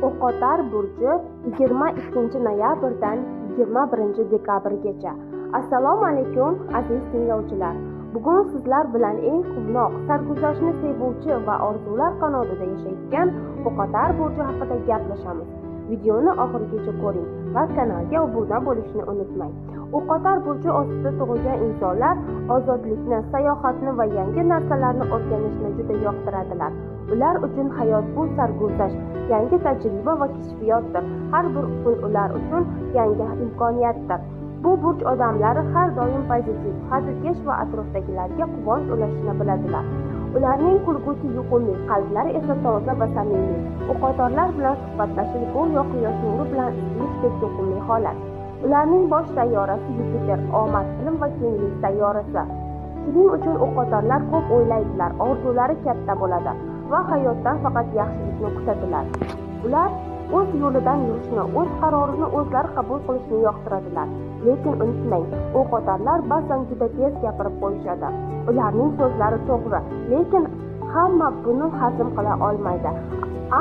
O'qotar burji 22 noyabrdan 21 dekabrgacha. Assalomu alaykum aziz tinglovchilar. Bugun sizlar bilan eng quvnoq, sarguzashtni sevuvchi va orzular qanotida yashaydigan O'qotar burji haqida gaplashamiz. Videoni oxirigacha ko'ring va kanalga obuna bo'lishni unutmang. O'qotar burji ostida tug'ilgan insonlar ozodlikni, sayohatni va yangi narsalarni o'rganishni juda yoqtiradilar. Ular uchun hayot bu sarguzasht, yangi tajriba va kashfiyotdir. Har bir kun ular uchun yangi imkoniyatdir. Bu burj odamlari har doim pozitiv, hazilkash va atrofdagilarga quvonch ulashishni biladilar. Ularning kulgusi yuqumli, qalblari esa toza va samimiy. O'qotarlar bilan suhbatlashish go'yo quyosh nuri bilan isitlikdek yoqimli holat. Ularning bosh sayyorasi Yupiter, omad, ilm va kenglik sayyorasi. Shuning uchun o'qotarlar ko'p o'ylaydilar, orzulari katta bo'ladi va hayotdan faqat yaxshilikni kutadilar. Ular o'z yo'lidan yurishni, o'z qarorini o'zlari qabul qilishni yoqtiradilar. Lekin unutmang, o'qotarlar ba'zan juda tez gapirib qo'yishadi. Ularning so'zlari to'g'ri, lekin hamma buni hazm qila olmaydi.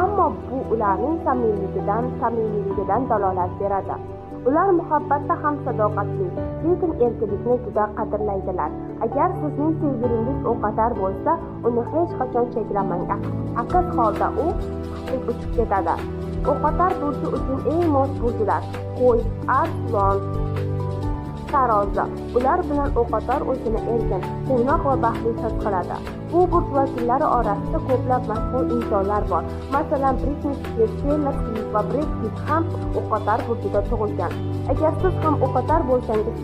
Ammo bu ularning samimiyligidan dalolat beradi. Ular muhabbatda ham sadoqatli, lekin erkinlikni juda qadrlaydilar. Agar sizning sevgilingiz o'qotar bo'lsa, uni hech qachon cheklamang. Aks holda u qushday uchib ketadi. O'qotar burji uchun eng mos burjlar: Qo'y, Arslon, Tarozi. Ular bilan o'qotar o'zini erkin, quvnoq va baxtli his qiladi. Bu burj vakillari orasida ko'plab mashhur insonlar bor. Masalan, Britney Spears, Taylor Swift va Brad Pitt ham o'qotar burjida tug'ilgan. Agar siz ham o'qotar bo'lsangiz,